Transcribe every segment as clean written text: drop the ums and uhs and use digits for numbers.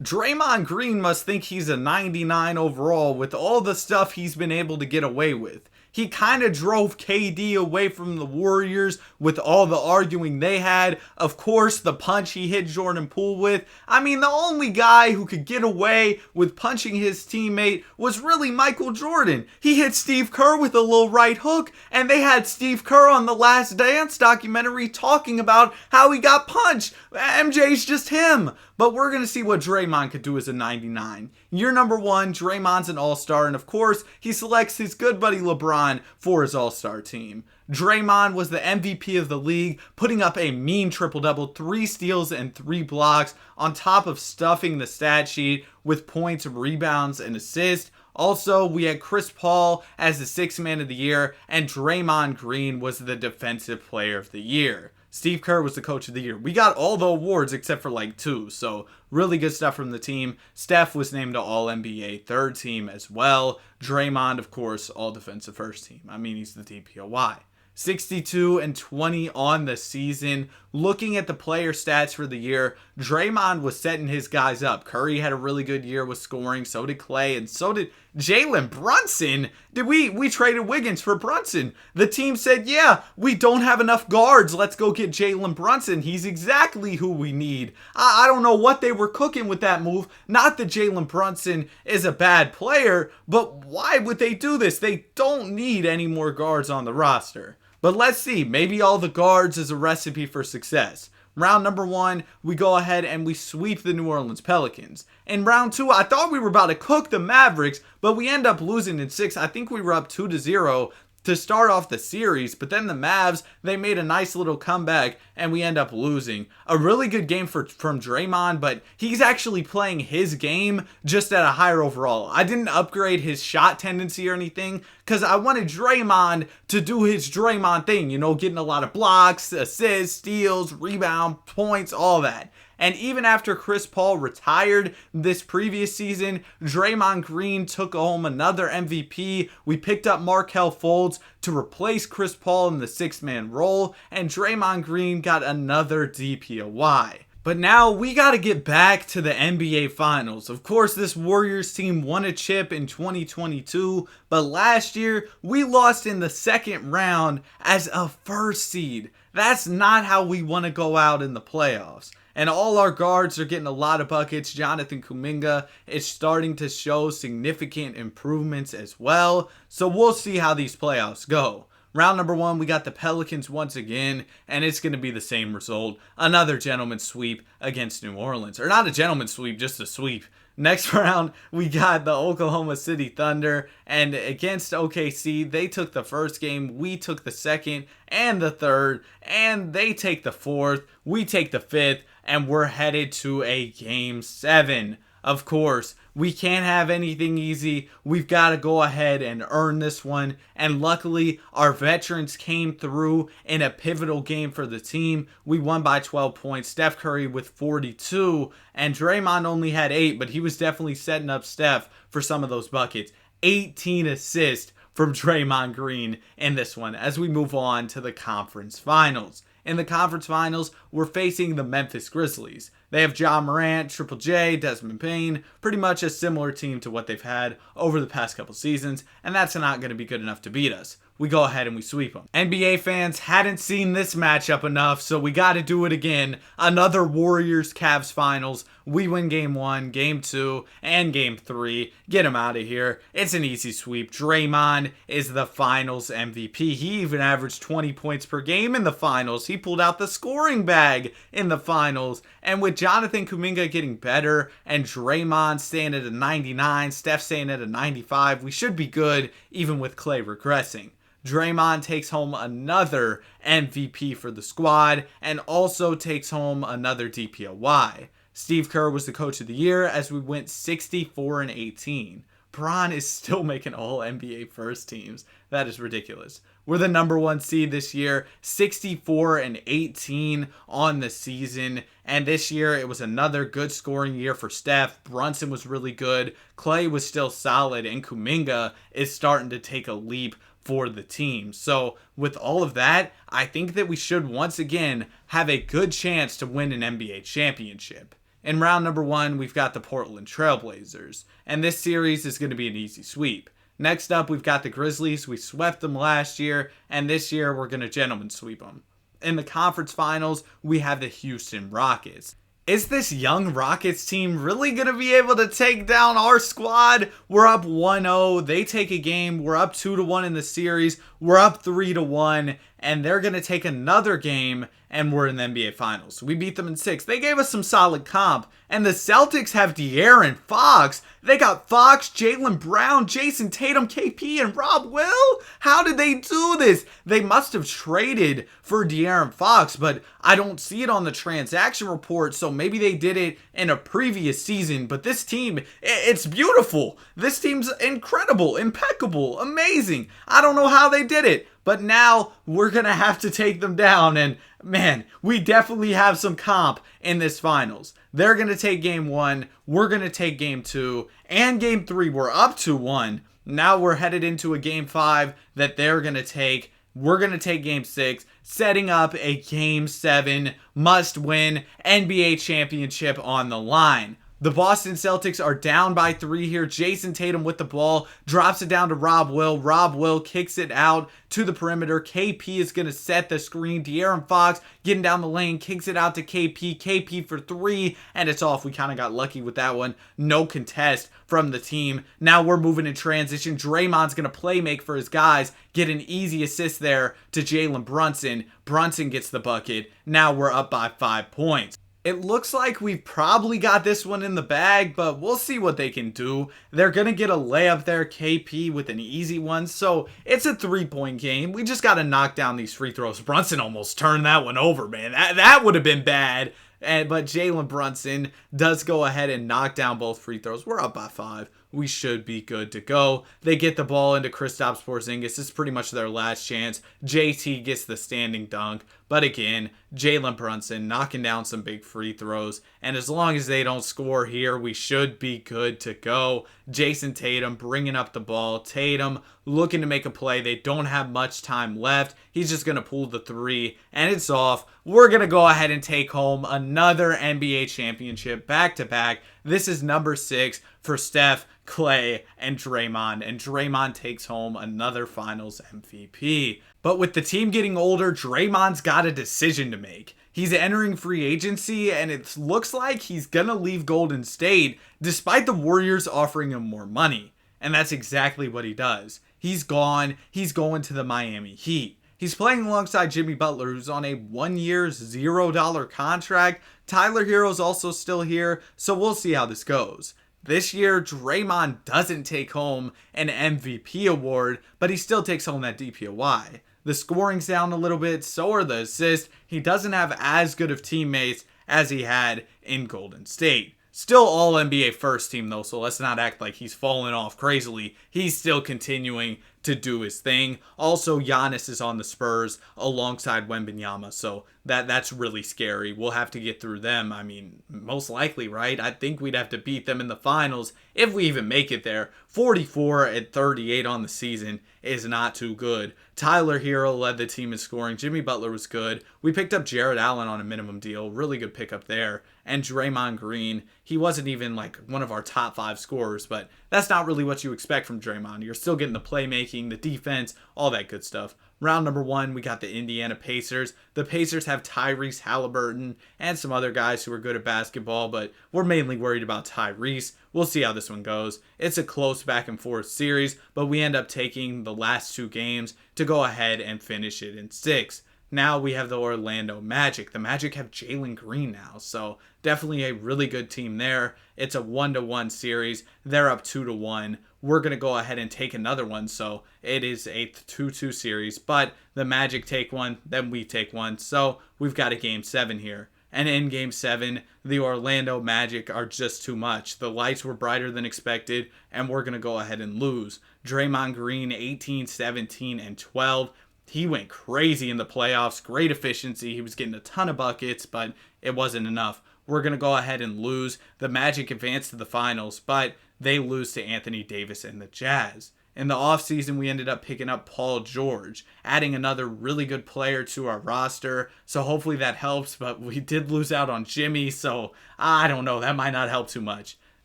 Draymond Green must think he's a 99 overall with all the stuff he's been able to get away with. He kind of drove KD away from the Warriors with all the arguing they had. Of course, the punch he hit Jordan Poole with. I mean, the only guy who could get away with punching his teammate was really Michael Jordan. He hit Steve Kerr with a little right hook, and they had Steve Kerr on the Last Dance documentary talking about how he got punched. MJ's just him. But we're going to see what Draymond could do as a 99. Year number 1, Draymond's an all-star, and of course, he selects his good buddy LeBron for his all-star team. Draymond was the MVP of the league, putting up a mean triple-double, 3 steals and 3 blocks, on top of stuffing the stat sheet with points, rebounds, and assists. Also, we had Chris Paul as the 6th man of the year, and Draymond Green was the defensive player of the year. Steve Kerr was the coach of the year. We got all the awards except for like 2, so really good stuff from the team. Steph was named to All-NBA 3rd team as well. Draymond, of course, All-Defensive 1st team. I mean, he's the DPOY. 62 and 20 on the season. Looking at the player stats for the year, Draymond was setting his guys up. Curry had a really good year with scoring. So did Clay, and so did Jalen Brunson. We traded Wiggins for Brunson. The team said, yeah, we don't have enough guards. Let's go get Jalen Brunson. He's exactly who we need. I don't know what they were cooking with that move. Not that Jalen Brunson is a bad player, but why would they do this? They don't need any more guards on the roster. But let's see, maybe all the guards is a recipe for success. Round number 1, we go ahead and we sweep the New Orleans Pelicans. In round 2, I thought we were about to cook the Mavericks, but we end up losing in 6. I think we were up 2-0 to start off the series, but then the Mavs, they made a nice little comeback and we end up losing. A really good game from Draymond, but he's actually playing his game just at a higher overall. I didn't upgrade his shot tendency or anything because I wanted Draymond to do his Draymond thing, getting a lot of blocks, assists, steals, rebound, points, all that. And even after Chris Paul retired this previous season, Draymond Green took home another MVP. We picked up Markelle Fultz to replace Chris Paul in the 6-man role, and Draymond Green got another DPOY. But now we got to get back to the NBA Finals. Of course, this Warriors team won a chip in 2022, but last year we lost in the 2nd round as a 1st seed. That's not how we want to go out in the playoffs. And all our guards are getting a lot of buckets. Jonathan Kuminga is starting to show significant improvements as well. So we'll see how these playoffs go. Round number 1, we got the Pelicans once again, and it's going to be the same result. Another gentleman's sweep against New Orleans. Or not a gentleman's sweep, just a sweep. Next round, we got the Oklahoma City Thunder, and against OKC, they took the 1st game, we took the 2nd and the 3rd, and they take the 4th, we take the 5th, and we're headed to a Game 7. Of course, we can't have anything easy. We've got to go ahead and earn this one. And luckily, our veterans came through in a pivotal game for the team. We won by 12 points. Steph Curry with 42. And Draymond only had 8, but he was definitely setting up Steph for some of those buckets. 18 assists from Draymond Green in this one as we move on to the conference finals. In the conference finals, we're facing the Memphis Grizzlies. They have Ja Morant, Triple J, Desmond Bane, pretty much a similar team to what they've had over the past couple seasons, and that's not going to be good enough to beat us. We go ahead and we sweep them. NBA fans hadn't seen this matchup enough, so we got to do it again. Another Warriors-Cavs finals. We win Game 1, Game 2, and Game 3. Get him out of here. It's an easy sweep. Draymond is the finals MVP. He even averaged 20 points per game in the finals. He pulled out the scoring bag in the finals. And with Jonathan Kuminga getting better and Draymond staying at a 99, Steph staying at a 95, we should be good even with Clay regressing. Draymond takes home another MVP for the squad and also takes home another DPOY. Steve Kerr was the coach of the year as we went 64 and 18. Bron is still making all NBA first teams. That is ridiculous. We're the number 1 seed this year, 64 and 18 on the season. And this year it was another good scoring year for Steph. Brunson was really good. Clay was still solid, and Kuminga is starting to take a leap for the team. So with all of that, I think that we should once again have a good chance to win an NBA championship. In round number 1, we've got the Portland Trailblazers, and this series is going to be an easy sweep. Next up, we've got the Grizzlies. We swept them last year, and this year we're going to gentleman sweep them. In the conference finals, we have the Houston Rockets. Is this young Rockets team really going to be able to take down our squad? We're up 1-0. They take a game. We're up 2-1 in the series. We're up 3-1. And they're going to take another game, and we're in the NBA Finals. We beat them in 6. They gave us some solid comp. And the Celtics have De'Aaron Fox. They got Fox, Jaylen Brown, Jason Tatum, KP, and Rob Will? How did they do this? They must have traded for De'Aaron Fox, but I don't see it on the transaction report, so maybe they did it in a previous season. But this team, it's beautiful. This team's incredible, impeccable, amazing. I don't know how they did it. But now we're going to have to take them down. And man, we definitely have some comp in this finals. They're going to take game 1. We're going to take game 2. And game 3, we're up 2-1. Now we're headed into a game 5 that they're going to take. We're going to take game 6, setting up a game 7 must-win NBA championship on the line. The Boston Celtics are down by 3 here. Jason Tatum with the ball, drops it down to Rob Will. Rob Will kicks it out to the perimeter. KP is going to set the screen. De'Aaron Fox getting down the lane, kicks it out to KP. KP for 3, and it's off. We kind of got lucky with that one. No contest from the team. Now we're moving in transition. Draymond's going to play make for his guys. Get an easy assist there to Jalen Brunson. Brunson gets the bucket. Now we're up by 5 points. It looks like we've probably got this one in the bag, but we'll see what they can do. They're going to get a layup there, KP, with an easy one, so it's a 3-point game. We just got to knock down these free throws. Brunson almost turned that one over, man. That would have been bad. But Jalen Brunson does go ahead and knock down both free throws. We're up by 5. We should be good to go. They get the ball into Kristaps Porzingis. This is pretty much their last chance. JT gets the standing dunk. But again, Jalen Brunson knocking down some big free throws. And as long as they don't score here, we should be good to go. Jason Tatum bringing up the ball. Tatum looking to make a play. They don't have much time left. He's just going to pull the 3. And it's off. We're going to go ahead and take home another NBA championship back-to-back. This is number 6 for Steph, Clay, and Draymond. And Draymond takes home another Finals MVP. But with the team getting older, Draymond's got a decision to make. He's entering free agency, and it looks like he's going to leave Golden State, despite the Warriors offering him more money. And that's exactly what he does. He's gone. He's going to the Miami Heat. He's playing alongside Jimmy Butler, who's on a 1-year, $0 contract. Tyler Hero's also still here, so we'll see how this goes. This year, Draymond doesn't take home an MVP award, but he still takes home that DPOY. The scoring's down a little bit, so are the assists. He doesn't have as good of teammates as he had in Golden State. Still all NBA first team though, so let's not act like he's fallen off crazily. He's still continuing to do his thing. Also, Giannis is on the Spurs alongside Wembanyama, so that's really scary. We'll have to get through them. I mean, most likely, right? I think we'd have to beat them in the finals if we even make it there. 44-38 on the season is not too good. Tyler Hero led the team in scoring. Jimmy Butler was good. We picked up Jared Allen on a minimum deal. Really good pickup there. And Draymond Green, he wasn't even like one of our top 5 scorers, but that's not really what you expect from Draymond. You're still getting the playmaking, the defense, all that good stuff. Round number 1, we got the Indiana Pacers. The Pacers have Tyrese Halliburton and some other guys who are good at basketball, but we're mainly worried about Tyrese. We'll see how this one goes. It's a close back and forth series, but we end up taking the last 2 games to go ahead and finish it in 6. Now we have the Orlando Magic. The Magic have Jalen Green now, so definitely a really good team there. It's a 1-1 series. They're up 2-1. We're going to go ahead and take another one, so it is a 2-2 series, but the Magic take one, then we take one, so we've got a Game 7 here. And in Game 7, the Orlando Magic are just too much. The lights were brighter than expected, and we're going to go ahead and lose. Draymond Green, 18, 17, and 12. He went crazy in the playoffs. Great efficiency. He was getting a ton of buckets, but it wasn't enough. We're going to go ahead and lose. The Magic advance to the finals, but they lose to Anthony Davis and the Jazz. In the offseason, we ended up picking up Paul George, adding another really good player to our roster. So hopefully that helps, but we did lose out on Jimmy, so I don't know. That might not help too much.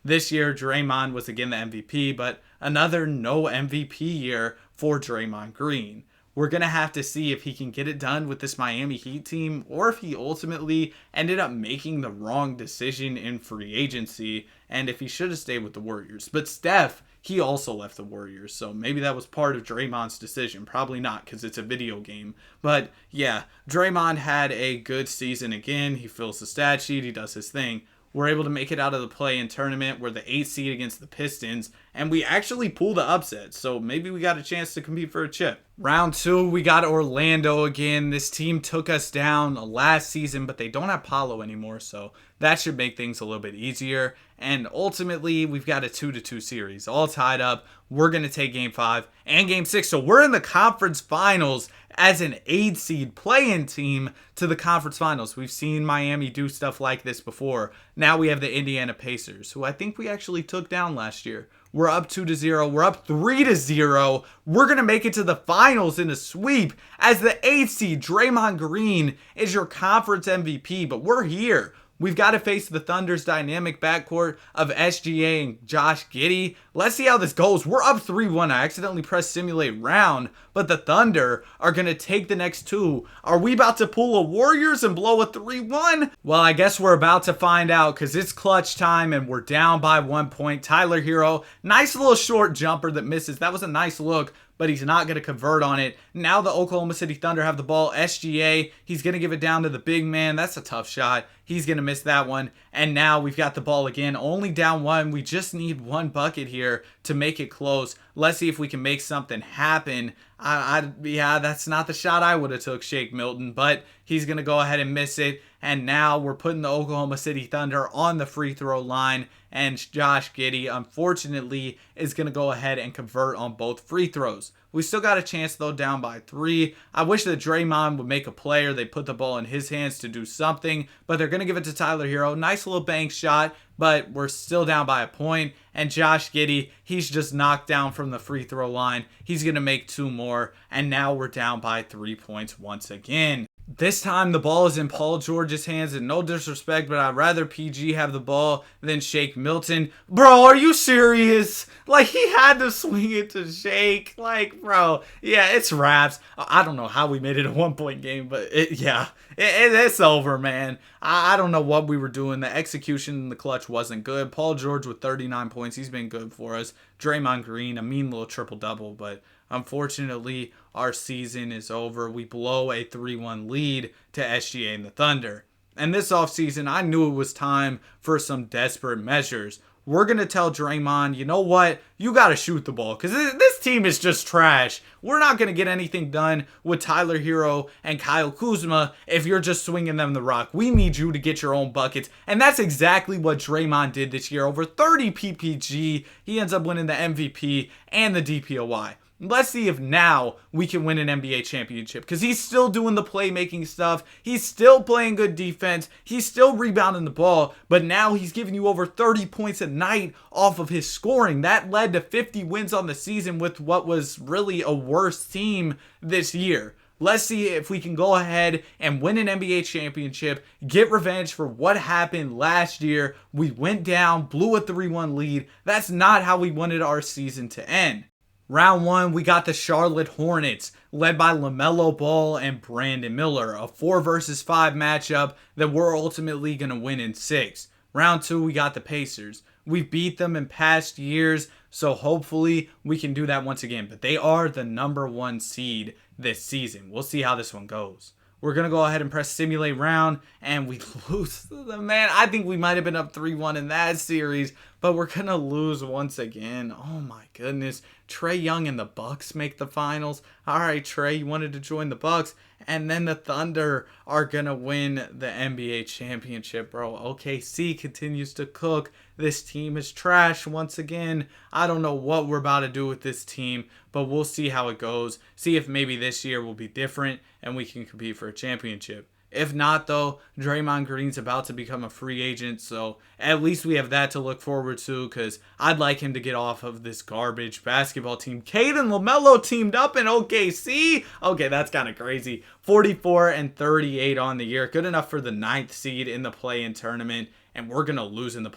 This year, Draymond was again the MVP, but another no MVP year for Draymond Green. We're going to have to see if he can get it done with this Miami Heat team or if he ultimately ended up making the wrong decision in free agency and if he should have stayed with the Warriors. But Steph, he also left the Warriors, so maybe that was part of Draymond's decision. Probably not because it's a video game. But yeah, Draymond had a good season again. He fills the stat sheet. He does his thing. We're able to make it out of the play-in tournament. We're the 8th seed against the Pistons, and we actually pulled the upset, so maybe we got a chance to compete for a chip. Round 2, we got Orlando again. This team took us down last season, but they don't have Paolo anymore, so that should make things a little bit easier. And ultimately, we've got a 2-2 series, all tied up. We're going to take Game 5 and Game 6, so we're in the conference finals as an 8 seed play-in team to the conference finals. We've seen Miami do stuff like this before. Now we have the Indiana Pacers, who I think we actually took down last year. We're up 2-0. We're up 3-0. We're going to make it to the finals in a sweep as the 8th seed. Draymond Green is your conference MVP, but we're here. We've got to face the Thunder's dynamic backcourt of SGA and Josh Giddey. Let's see how this goes. We're up 3-1. I accidentally pressed simulate round, but the Thunder are going to take the next 2. Are we about to pull a Warriors and blow a 3-1? Well, I guess we're about to find out because it's clutch time and we're down by 1 point. Tyler Hero, nice little short jumper that misses. That was a nice look, but he's not going to convert on it. Now the Oklahoma City Thunder have the ball. SGA, he's going to give it down to the big man. That's a tough shot. He's going to miss that one. And now we've got the ball again. Only down 1. We just need 1 bucket here to make it close. Let's see if we can make something happen. Yeah, that's not the shot I would have took, Shake Milton, but he's going to go ahead and miss it. And now we're putting the Oklahoma City Thunder on the free throw line. And Josh Giddey, unfortunately, is going to go ahead and convert on both free throws. We still got a chance, though, down by 3. I wish that Draymond would make a play or they put the ball in his hands to do something, but they're going to give it to Tyler Hero. Nice little bank shot, but we're still down by a point. And Josh Giddey, he's just knocked down from the free throw line. He's going to make 2 more, and now we're down by 3 points once again. This time the ball is in Paul George's hands, and no disrespect, but I'd rather PG have the ball than Shake Milton. Bro, are you serious? Like, he had to swing it to Shake. Like, bro, yeah, it's wraps. I don't know how we made it a 1 point game, but it's over, man. I don't know what we were doing. The execution in the clutch wasn't good. Paul George with 39 points. He's been good for us. Draymond Green, a mean little triple-double, but unfortunately, our season is over. We blow a 3-1 lead to SGA and the Thunder. And this offseason, I knew it was time for some desperate measures. We're going to tell Draymond, you know what? You got to shoot the ball because this team is just trash. We're not going to get anything done with Tyler Hero and Kyle Kuzma if you're just swinging them the rock. We need you to get your own buckets. And that's exactly what Draymond did this year. Over 30 PPG. He ends up winning the MVP and the DPOY. Let's see if now we can win an NBA championship because he's still doing the playmaking stuff. He's still playing good defense. He's still rebounding the ball, but now he's giving you over 30 points a night off of his scoring. That led to 50 wins on the season with what was really a worse team this year. Let's see if we can go ahead and win an NBA championship, get revenge for what happened last year. We went down, blew a 3-1 lead. That's not how we wanted our season to end. Round 1, we got the Charlotte Hornets, led by LaMelo Ball and Brandon Miller, a 4 versus 5 matchup that we're ultimately going to win in 6. Round 2, we got the Pacers. We beat them in past years, so hopefully we can do that once again. But they are the number 1 seed this season. We'll see how this one goes. We're going to go ahead and press simulate round, and we lose. Man, I think we might have been up 3-1 in that series, but we're going to lose once again. Oh my goodness. Trae Young and the Bucks make the finals. All right, Trae, you wanted to join the Bucks, and then the Thunder are going to win the NBA championship, bro. OKC continues to cook. This team is trash once again. I don't know what we're about to do with this team, but we'll see how it goes. See if maybe this year will be different and we can compete for a championship. If not, though, Draymond Green's about to become a free agent, so at least we have that to look forward to, because I'd like him to get off of this garbage basketball team. Cade and LaMelo teamed up in OKC? Okay, that's kind of crazy. 44 and 38 on the year. Good enough for the 9th seed in the play-in tournament. And we're going to lose in the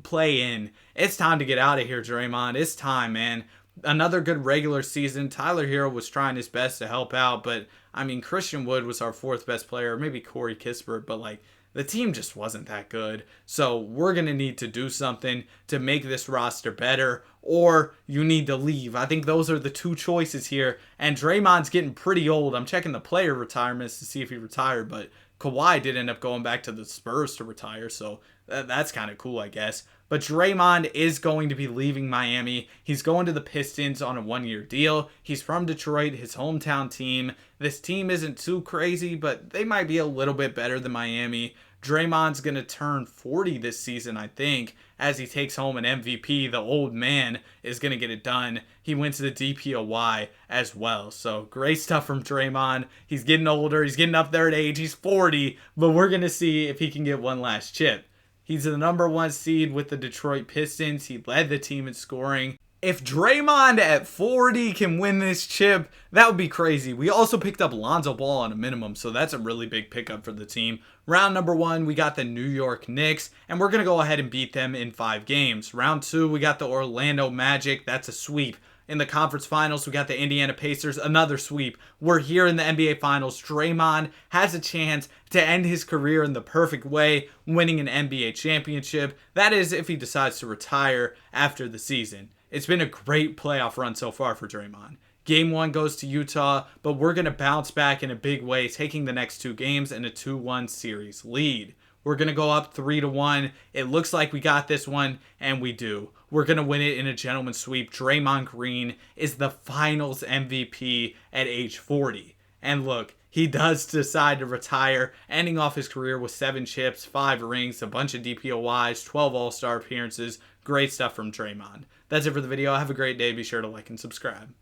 play-in. It's time to get out of here, Draymond. It's time, man. Another good regular season. Tyler Hero was trying his best to help out, but I mean, Christian Wood was our 4th best player, maybe Corey Kispert, but like, the team just wasn't that good. So we're going to need to do something to make this roster better, or you need to leave. I think those are the 2 choices here. And Draymond's getting pretty old. I'm checking the player retirements to see if he retired, but Kawhi did end up going back to the Spurs to retire, so that's kind of cool, I guess. But Draymond is going to be leaving Miami. He's going to the Pistons on a 1-year deal. He's from Detroit, his hometown team. This team isn't too crazy, but they might be a little bit better than Miami. Draymond's going to turn 40 this season, I think, as he takes home an MVP. The old man is going to get it done. He went to the DPOY as well. So great stuff from Draymond. He's getting older. He's getting up there in age. He's 40, but we're going to see if he can get one last chip. He's the number 1 seed with the Detroit Pistons. He led the team in scoring. If Draymond at 40 can win this chip, that would be crazy. We also picked up Lonzo Ball on a minimum, so that's a really big pickup for the team. Round number 1, we got the New York Knicks, and we're going to go ahead and beat them in 5 games. Round 2, we got the Orlando Magic. That's a sweep. In the conference finals, we got the Indiana Pacers, another sweep. We're here in the NBA Finals. Draymond has a chance to end his career in the perfect way, winning an NBA championship. That is, if he decides to retire after the season. It's been a great playoff run so far for Draymond. Game 1 goes to Utah, but we're going to bounce back in a big way, taking the next 2 games in a 2-1 series lead. We're going to go up 3-1. It looks like we got this one, and we do. We're going to win it in a gentleman's sweep. Draymond Green is the finals MVP at age 40. And look, he does decide to retire, ending off his career with 7 chips, 5 rings, a bunch of DPOYs, 12 All-Star appearances. Great stuff from Draymond. That's it for the video. Have a great day. Be sure to like and subscribe.